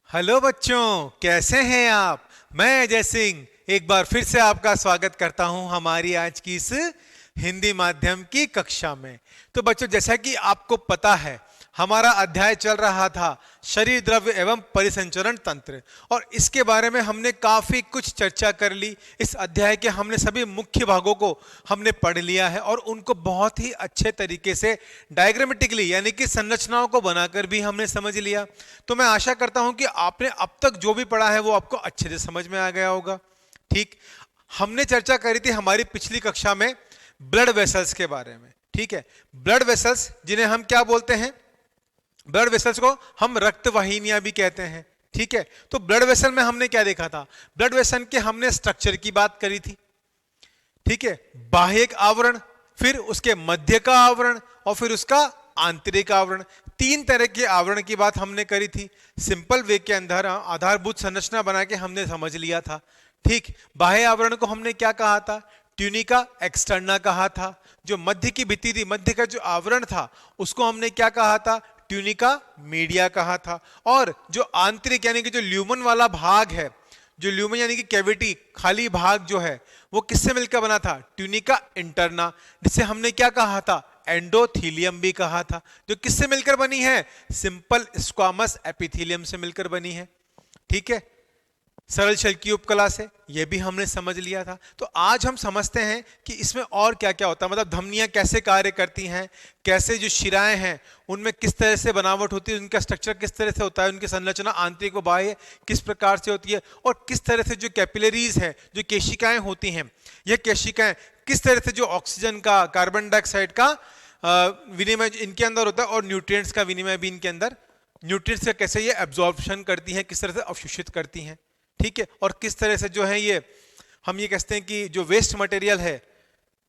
Hello बच्चों, कैसे हैं आप। मैं अजय सिंह एक बार फिर से आपका स्वागत करता हूं हमारी आज की इस हिंदी माध्यम की कक्षा में। तो बच्चों, जैसा कि आपको पता है, हमारा अध्याय चल रहा था शरीर द्रव्य एवं परिसंचरण तंत्र, और इसके बारे में हमने काफी कुछ चर्चा कर ली। इस अध्याय के हमने सभी मुख्य भागों को हमने पढ़ लिया है और उनको बहुत ही अच्छे तरीके से डायग्रामेटिकली यानी कि संरचनाओं को बनाकर भी हमने समझ लिया। तो मैं आशा करता हूं कि आपने अब तक जो भी पढ़ा है वो आपको अच्छे से समझ में आ गया होगा। ठीक, हमने चर्चा करी थी हमारी पिछली कक्षा में ब्लड वेसल्स के बारे में। ठीक है, ब्लड वेसल्स जिन्हें हम क्या बोलते हैं, ब्लड वेसल्स को हम रक्त वाहिनियां भी कहते हैं। ठीक है, तो ब्लड वेसल में हमने क्या देखा था, ब्लड वेसल के हमने स्ट्रक्चर की बात करी थी। ठीक है, बाह्यिक आवरण, फिर उसके मध्य का आवरण और फिर उसका आंतरिक आवरण। तीन तरह के आवरण की बात हमने करी थी। सिंपल वे के अंदर आधारभूत संरचना बना के हमने समझ लिया था। ठीक, बाह्य आवरण को हमने क्या कहा था, ट्यूनिका एक्सटर्ना कहा था। जो मध्य की भित्ति थी, मध्य का जो आवरण था, उसको हमने क्या कहा था, ट्यूनिका मीडिया कहा था। और जो आंतरिक यानी कि जो ल्यूमन वाला भाग है, जो ल्यूमन यानी कि कैविटी, खाली भाग जो है, वो किससे मिलकर बना था, ट्यूनिका इंटरना, जिसे हमने क्या कहा था, एंडोथीलियम भी कहा था। जो किससे मिलकर बनी है, सिंपल स्क्वामस एपिथेलियम से मिलकर बनी है। ठीक है, सरल शल की उपकला से, यह भी हमने समझ लिया था। तो आज हम समझते हैं कि इसमें और क्या क्या होता है, मतलब धमनियां कैसे कार्य करती हैं, कैसे जो शिराएं हैं उनमें किस तरह से बनावट होती है, उनका स्ट्रक्चर किस तरह से होता है, उनकी संरचना आंतरिक व बाह्य किस प्रकार से होती है, और किस तरह से जो कैपिलरीज हैं, जो केशिकाएं होती हैं, यह केशिकाएं किस तरह से जो ऑक्सीजन का, कार्बन डाइऑक्साइड का विनिमय इनके अंदर होता है, और न्यूट्रिएंट्स का विनिमय भी इनके अंदर, न्यूट्रिएंट्स का कैसे ये एब्जॉर्प्शन करती हैं, किस तरह से अवशोषित करती हैं। ठीक है, और किस तरह से जो है ये, हम ये कहते हैं कि जो वेस्ट मटेरियल है,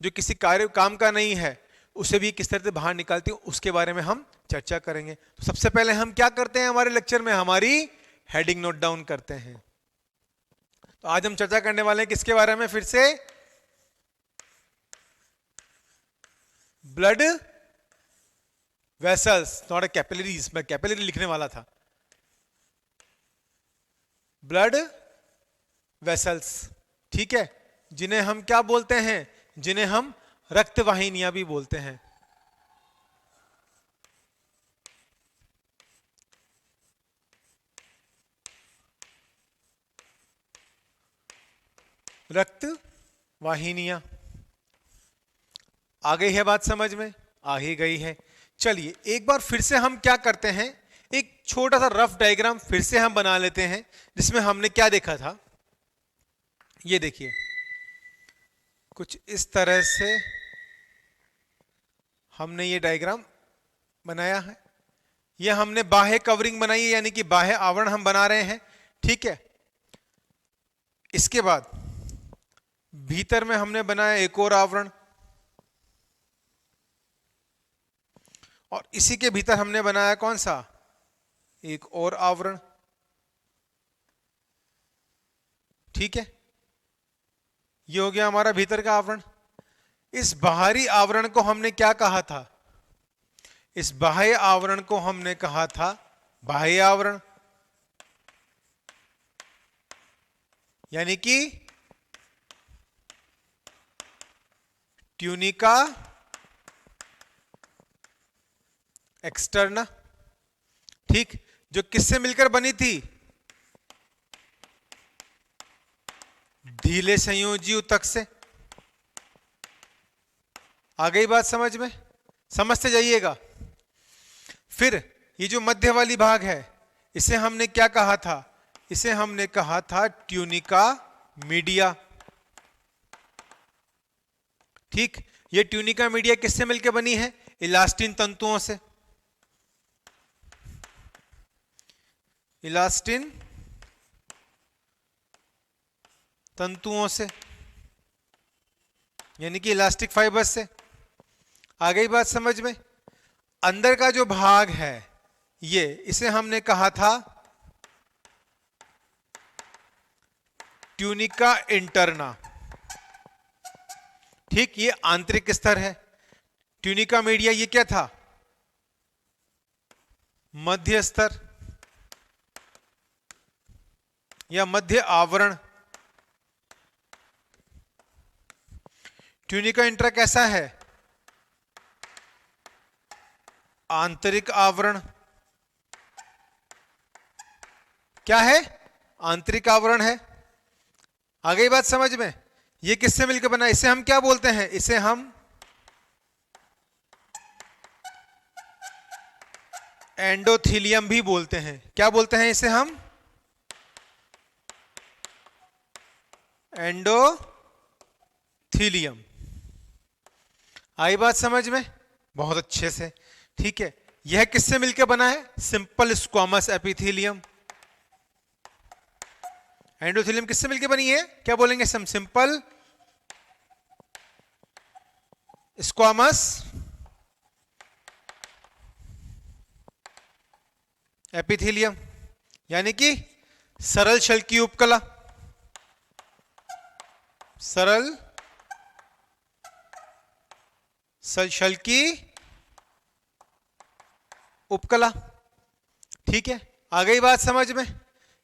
जो किसी कार्य काम का नहीं है, उसे भी किस तरह से बाहर निकालती है, उसके बारे में हम चर्चा करेंगे। तो सबसे पहले हम क्या करते हैं हमारे लेक्चर में, हमारी हेडिंग नोट डाउन करते हैं। तो आज हम चर्चा करने वाले हैं किसके बारे में, फिर से ब्लड वेसल्स, नॉट कैपिलरीज, मैं कैपिलरी लिखने वाला था, ब्लड वेसल्स। ठीक है, जिन्हें हम क्या बोलते हैं, जिन्हें हम रक्त वाहिनियां भी बोलते हैं। रक्त वाहिनियां, आ गई है बात समझ में, आ ही गई है। चलिए एक बार फिर से हम क्या करते हैं, एक छोटा सा रफ डायग्राम फिर से हम बना लेते हैं, जिसमें हमने क्या देखा था। ये देखिए, कुछ इस तरह से हमने ये डायग्राम बनाया है। ये हमने बाह्य कवरिंग बनाई है, यानी कि बाह्य आवरण हम बना रहे हैं। ठीक है, इसके बाद भीतर में हमने बनाया एक और आवरण, और इसी के भीतर हमने बनाया कौन सा, एक और आवरण। ठीक है, ये हो गया हमारा भीतर का आवरण। इस बाहरी आवरण को हमने क्या कहा था, इस बाह्य आवरण को हमने कहा था बाह्य आवरण, यानी कि ट्यूनिका एक्सटर्ना। ठीक, जो किससे मिलकर बनी थी, ढीले संयोजी ऊतक से। आ गई बात समझ में, समझते जाइएगा। फिर ये जो मध्य वाली भाग है, इसे हमने क्या कहा था, इसे हमने कहा था ट्यूनिका मीडिया। ठीक, ये ट्यूनिका मीडिया किससे मिलकर बनी है, इलास्टिन तंतुओं से, इलास्टिन तंतुओं से, यानी कि इलास्टिक फाइबर से। आ गई बात समझ में। अंदर का जो भाग है ये, इसे हमने कहा था ट्यूनिका इंटरना। ठीक, ये आंतरिक स्तर है। ट्यूनिका मीडिया ये क्या था, मध्य स्तर। या मध्य आवरण। ट्यूनिका इंट्रा कैसा है? आंतरिक आवरण। क्या है? आंतरिक आवरण है। आ गई बात समझ में? ये किससे मिलकर बना? इसे हम क्या बोलते हैं? इसे हम एंडोथीलियम भी बोलते हैं। क्या बोलते हैं इसे हम? एंडोथीलियम। आई बात समझ में? बहुत अच्छे से। ठीक है, यह किससे मिलकर बना है? Simple squamous epithelium. एंडोथेलियम किससे मिलकर बनी है? क्या बोलेंगे हम? सिंपल स्क्वामस एपिथेलियम, यानी कि सरल शल की उपकला। सरल शल की उपकला। ठीक है, आ गई बात समझ में?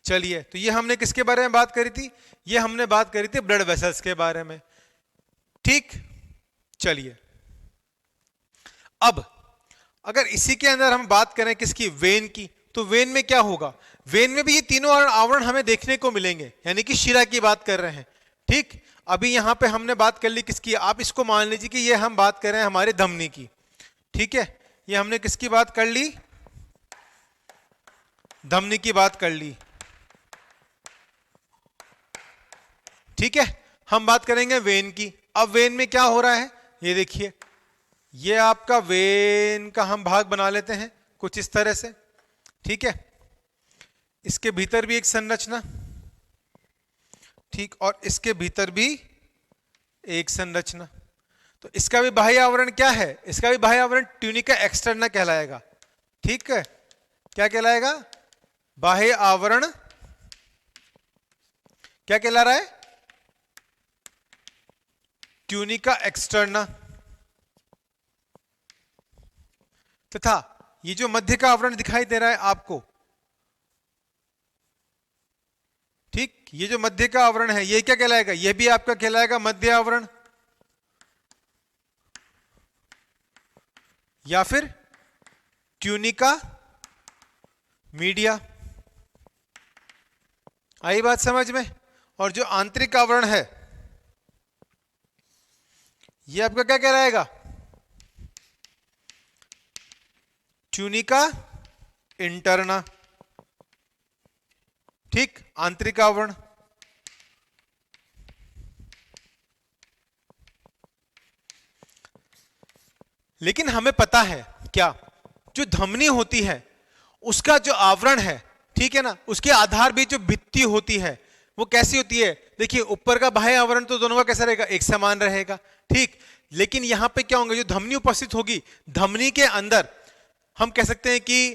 चलिए, तो ये हमने किसके बारे में बात करी थी? ये हमने बात करी थी ब्लड वेसल्स के बारे में। ठीक, चलिए अब अगर इसी के अंदर हम बात करें किसकी? वेन की। तो वेन में क्या होगा? वेन में भी ये तीनों आवरण हमें देखने को मिलेंगे, यानी कि शिरा की बात कर रहे हैं। ठीक, अभी यहां पे हमने बात कर ली किसकी? आप इसको मान लीजिए कि ये हम बात कर रहे हैं हमारे धमनी की। ठीक है, ये हमने किसकी बात कर ली? धमनी की बात कर ली। ठीक है, हम बात करेंगे वेन की। अब वेन में क्या हो रहा है? ये देखिए, ये आपका वेन का हम भाग बना लेते हैं कुछ इस तरह से। ठीक है, इसके भीतर भी एक संरचना, ठीक, और इसके भीतर भी एक संरचना। तो इसका भी बाह्य आवरण क्या है? इसका भी बाह्य आवरण ट्यूनिका एक्सटर्ना कहलाएगा। ठीक है, क्या कहलाएगा? बाह्य आवरण क्या कहला रहा है? Tunica externa. तथा ये जो मध्य का आवरण दिखाई दे रहा है आपको, ठीक, ये जो मध्य का आवरण है ये क्या कहलाएगा? ये भी आपका कहलाएगा मध्य आवरण, या फिर ट्यूनिका मीडिया। आई बात समझ में? और जो आंतरिक आवरण है ये आपका क्या कहलाएगा? Tunica interna. ठीक, आंतरिक आवरण। लेकिन हमें पता है क्या, जो धमनी होती है उसका जो आवरण है, ठीक है ना, उसके आधार भी जो भित्ति होती है वो कैसी होती है? देखिए, ऊपर का बाह्य आवरण तो दोनों का कैसा रहेगा? एक समान रहेगा। ठीक, लेकिन यहां पे क्या होंगे? जो धमनी उपस्थित होगी, धमनी के अंदर हम कह सकते हैं कि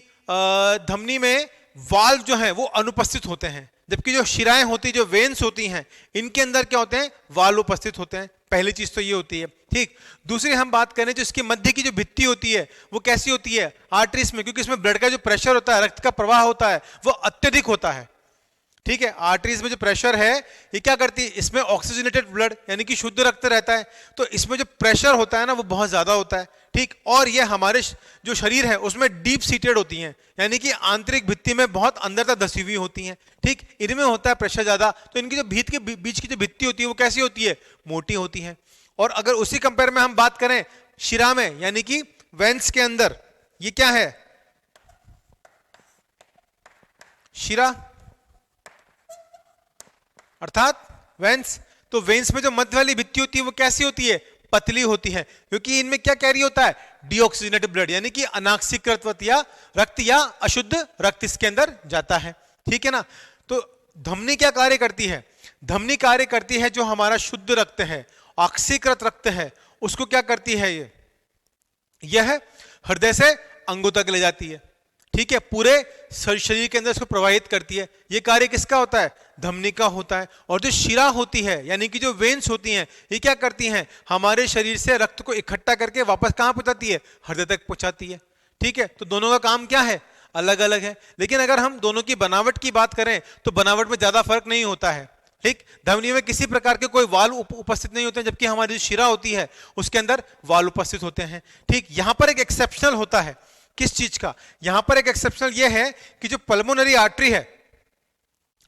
धमनी में वाल्व जो है वो अनुपस्थित होते हैं, जबकि जो शिराएं होती, जो वेन्स होती हैं, इनके अंदर क्या होते हैं? वाल्व उपस्थित होते हैं। पहली चीज तो ये होती है। ठीक, दूसरी हम बात करें जो इसकी मध्य की जो भित्ति होती है वो कैसी होती है? आर्टरीज में, क्योंकि इसमें ब्लड का जो प्रेशर होता है, रक्त का प्रवाह होता है, वो अत्यधिक होता है। ठीक है, आर्टरीज में जो प्रेशर है ये क्या करती है? इसमें ऑक्सीजनेटेड ब्लड यानी कि शुद्ध रक्त रहता है, तो इसमें जो प्रेशर होता है ना वो बहुत ज्यादा होता है। ठीक, और ये हमारे जो शरीर है उसमें डीप सीटेड होती हैं, यानी कि आंतरिक भित्ति में बहुत अंदर तक धसी हुई होती हैं। ठीक, इनमें होता है प्रेशर ज्यादा, तो इनकी जो भीत के बीच की जो भित्ति होती है वो कैसी होती है? मोटी होती है। और अगर उसी कंपेयर में हम बात करें शिरा में, यानी कि वेंस के अंदर, ये क्या है? शिरा अर्थात वेंस। तो वेंस में जो मध्य वाली भित्ति होती है वो कैसी होती है? पतली होती है, क्योंकि इनमें क्या कैरी होता है? डीऑक्सीजनेटेड ब्लड, यानी कि अनाक्सीकृत या रक्त या अशुद्ध रक्त इसके अंदर जाता है। ठीक है ना, तो धमनी क्या कार्य करती है? धमनी कार्य करती है जो हमारा शुद्ध रक्त है, ऑक्सीकृत रक्त है, उसको क्या करती है? यह हृदय से अंगों तक ले जाती है। ठीक है, पूरे शरीर के अंदर इसको प्रवाहित करती है। ये कार्य किसका होता है? धमनी का होता है। और जो शिरा होती है, यानी कि जो वेन्स होती हैं, ये क्या करती हैं? हमारे शरीर से रक्त को इकट्ठा करके वापस कहां पहुंचाती है? हृदय तक पहुंचाती है। ठीक है, तो दोनों का काम क्या है? अलग अलग है, लेकिन अगर हम दोनों की बनावट की बात करें तो बनावट में ज्यादा फर्क नहीं होता है। ठीक, धमनी में किसी प्रकार के कोई वाल उपस्थित नहीं होते हैं, जबकि हमारी जो शिरा होती है उसके अंदर वाल उपस्थित होते हैं। ठीक, यहां पर एक एक्सेप्शनल होता है, किस चीज का? यहां पर एक एक्सेप्शनल यह है कि जो पल्मोनरी आर्टरी है,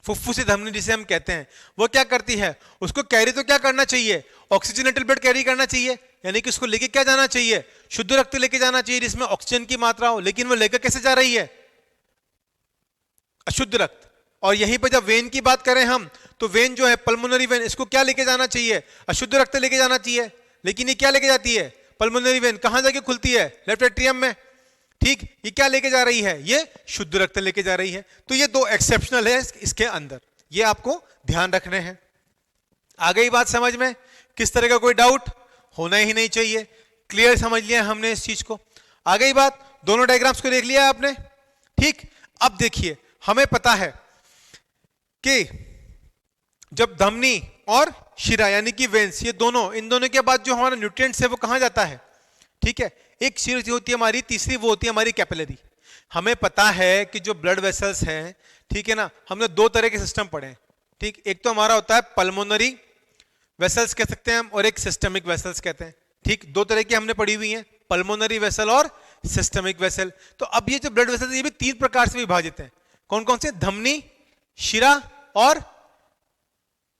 फुफ्फुसी धमनी जिसे हम कहते हैं, वो क्या करती है, उसको कैरी तो क्या करना चाहिए, ऑक्सीजनेटेड ब्लड कैरी करना चाहिए, यानी कि उसको लेके क्या जाना चाहिए, शुद्ध रक्त लेके जाना चाहिए जिसमें ऑक्सीजन की मात्रा हो, लेकिन वो लेकर कैसे जा रही है, अशुद्ध रक्त। और यहीं पर जब वेन की बात करें हम, तो वेन जो है पल्मोनरी वेन, इसको क्या लेके जाना चाहिए, अशुद्ध रक्त लेके जाना चाहिए, लेकिन ये क्या लेके जाती है, पल्मोनरी वेन कहां जाके खुलती है, लेफ्ट एट्रियम में। ठीक, ये क्या लेके जा रही है, ये शुद्ध रक्त लेके जा रही है। तो ये दो एक्सेप्शनल है इसके अंदर, ये आपको ध्यान रखने हैं। आ गई बात समझ में? किस तरह का कोई डाउट होना ही नहीं चाहिए, क्लियर समझ लिया हमने इस चीज को। आ गई बात, दोनों डायग्राम्स को देख लिया आपने। ठीक, अब देखिए, हमें पता है कि जब धमनी और शिरा यानी कि वेन्स, ये दोनों, इन दोनों के बाद जो हमारा न्यूट्रिएंट्स है वो कहां जाता है? ठीक है, एक चीज होती है हमारी, तीसरी वो होती है हमारी कैपिलरी। हमें पता है कि जो ब्लड वेसल्स हैं, ठीक है ना, हमने दो तरह के सिस्टम पढ़े हैं। ठीक, एक तो हमारा होता है पल्मोनरी वेसल्स कह सकते हैं हम, और एक सिस्टमिक वेसल्स कहते हैं। ठीक, दो तरह की हमने पढ़ी हुई हैं, पल्मोनरी वेसल और सिस्टमिक वेसल। तो अब ये जो ब्लड वेसल्स, ये भी तीन प्रकार से विभाजित हैं। कौन कौन से? धमनी, शिरा और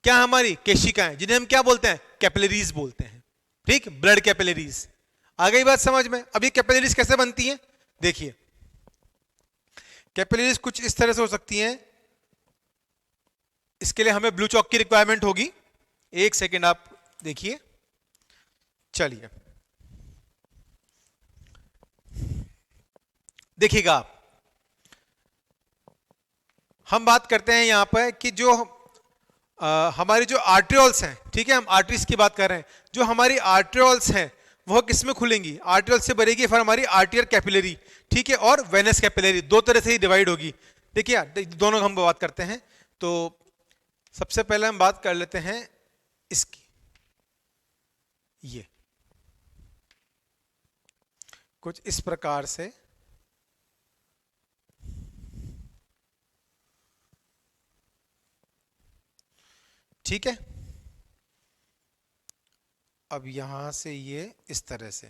क्या हमारी केशिकाएं, जिन्हें हम क्या बोलते हैं, कैपिलरीज बोलते हैं। ठीक, ब्लड कैपिलरीज। आ गई बात समझ में? अब ये कैपिलरीज कैसे बनती हैं, देखिए। कैपिलरीज कुछ इस तरह से हो सकती हैं, इसके लिए हमें ब्लू चॉक की रिक्वायरमेंट होगी। एक सेकेंड आप देखिए, चलिए देखिएगा आप, हम बात करते हैं यहां पर कि जो हमारी जो आर्ट्रियोल्स हैं, ठीक है, हम आर्टरीज की बात कर रहे हैं, जो हमारी आर्ट्रियोल्स हैं वह किस में खुलेंगी? आर्ट्रियोल से बनेगी फिर हमारी आर्टियर कैपिलरी, ठीक है, और वेनस कैपिलरी, दो तरह से ही डिवाइड होगी। देखिए दोनों हम बात करते हैं। तो सबसे पहले हम बात कर लेते हैं इसकी, ये कुछ इस प्रकार से ठीक है। अब यहां से ये इस तरह से,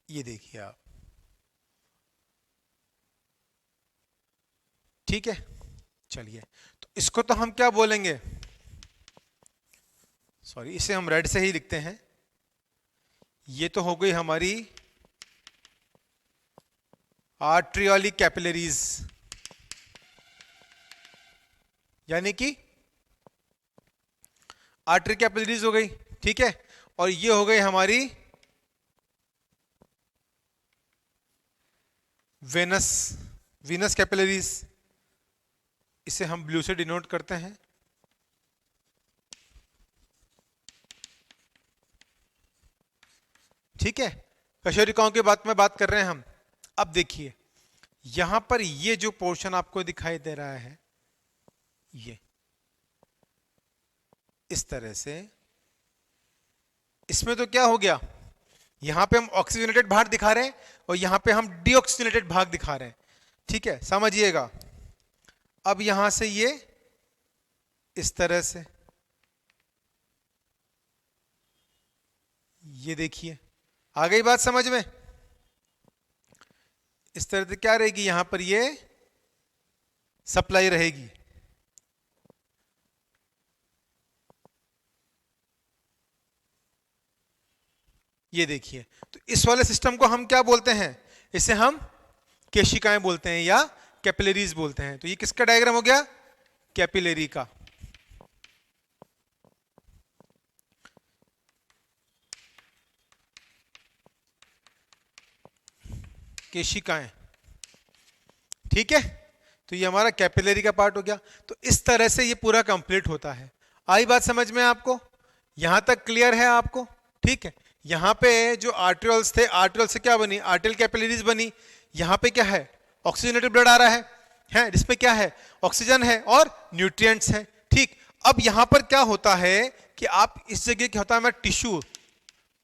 ये देखिए आप, ठीक है। चलिए, तो इसको तो हम क्या बोलेंगे, सॉरी इसे हम रेड से ही लिखते हैं। ये तो हो गई हमारी आर्ट्रियोली कैपिलरीज, यानी कि आर्टरी कैपिलरीज हो गई, ठीक है। और ये हो गई हमारी वीनस कैपिलरीज, इसे हम ब्लू से डिनोट करते हैं। ठीक है, कशेरुकाओं के बात में बात कर रहे हैं हम। अब देखिए यहां पर ये जो पोर्शन आपको दिखाई दे रहा है, ये इस तरह से, इसमें तो क्या हो गया, यहां पे हम ऑक्सीजनेटेड भाग दिखा रहे हैं और यहां पे हम डीऑक्सीजनेटेड भाग दिखा रहे हैं। ठीक है, समझिएगा। अब यहां से ये इस तरह से, ये देखिए, आ गई बात समझ में? इस तरह से क्या रहेगी, यहां पर ये सप्लाई रहेगी। ये देखिए, तो इस वाले सिस्टम को हम क्या बोलते हैं, इसे हम केशिकाएं बोलते हैं या कैपिलरीज बोलते हैं। तो ये किसका डायग्राम हो गया, कैपिलरी का। केशिकाएं, ठीक है। तो ये हमारा कैपिलरी का पार्ट हो गया। तो इस तरह से ये पूरा कंप्लीट होता है। आई बात समझ में आपको? यहां तक क्लियर है आपको? ठीक है। यहां पे जो आर्ट्रियोल्स थे, आर्ट्रियोल से क्या बनी, आर्टियल कैपिलरीज बनी। यहां पे क्या है, ऑक्सीजनेटेड ब्लड आ रहा है जिसमें क्या है, ऑक्सीजन है और न्यूट्रिएंट्स है। ठीक, अब यहां पर क्या होता है कि आप इस जगह क्या होता है, हमारा टिश्यू,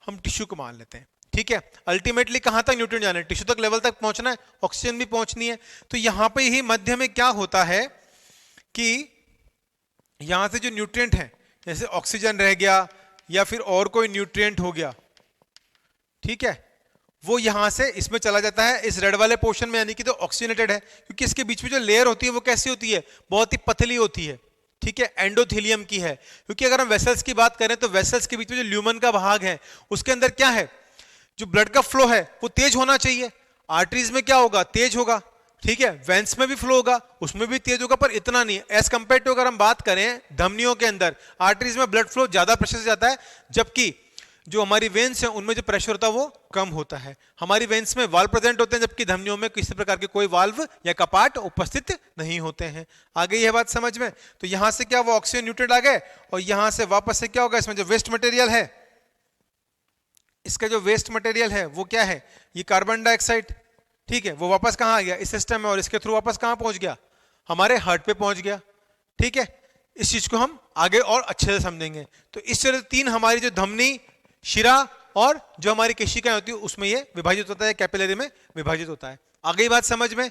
हम टिश्यू को मान लेते हैं, ठीक है। अल्टीमेटली कहां तक न्यूट्रिएंट जाना है, टिश्यू तक लेवल तक पहुंचना है, ऑक्सीजन भी पहुंचनी है। तो यहां पे ही मध्य में क्या होता है कि यहां से जो न्यूट्रिएंट है, जैसे ऑक्सीजन रह गया या फिर और कोई न्यूट्रिएंट हो गया, ठीक है, वो यहां से इसमें चला जाता है इस रेड वाले पोर्शन में, यानी कि तो ऑक्सीजनेटेड है, क्योंकि इसके बीच में जो लेयर होती है वो कैसी होती है, बहुत ही पतली होती है, ठीक है, एंडोथेलियम की है। क्योंकि अगर हम वेसल्स की बात करें तो वेसल्स के बीच में जो ल्यूमन का भाग है उसके अंदर क्या है, जो ब्लड का फ्लो है वो तेज होना चाहिए। आर्टरीज में क्या होगा, तेज होगा, ठीक है, वेंस में भी फ्लो होगा, उसमें भी तेज होगा, पर इतना नहीं एज कंपेयर टू अगर हम बात करें धमनियों के अंदर, आर्टरीज में ब्लड फ्लो ज्यादा प्रेशर से जाता है, जबकि जो हमारी वेन्स है उनमें जो प्रेशर होता है वो कम होता है। हमारी वेन्स में वाल्व प्रेजेंट होते हैं, जबकि धमनियों में किसी प्रकार के कोई वाल्व या कपाट उपस्थित नहीं होते हैं। आ गई यह बात समझ में? तो यहां से क्या वो ऑक्सीजन न्यूट्रिएंट आ गए, और यहां से वापस से क्या होगा, इसमें जो वेस्ट मटेरियल है, इसका जो वेस्ट मटेरियल है वो क्या है, ये कार्बन डाइऑक्साइड, ठीक है, वो वापस कहां आ गया, इस सिस्टम में, और इसके थ्रू वापस कहां पहुंच गया, हमारे हार्ट पे पहुंच गया, ठीक है। इस चीज को हम आगे और अच्छे से समझेंगे। तो इस तरह तीन हमारी जो धमनी, शिरा और जो हमारी केशिकाएं होती है उसमें ये विभाजित होता है, कैपिलरी में विभाजित होता है। आ गई बात समझ में?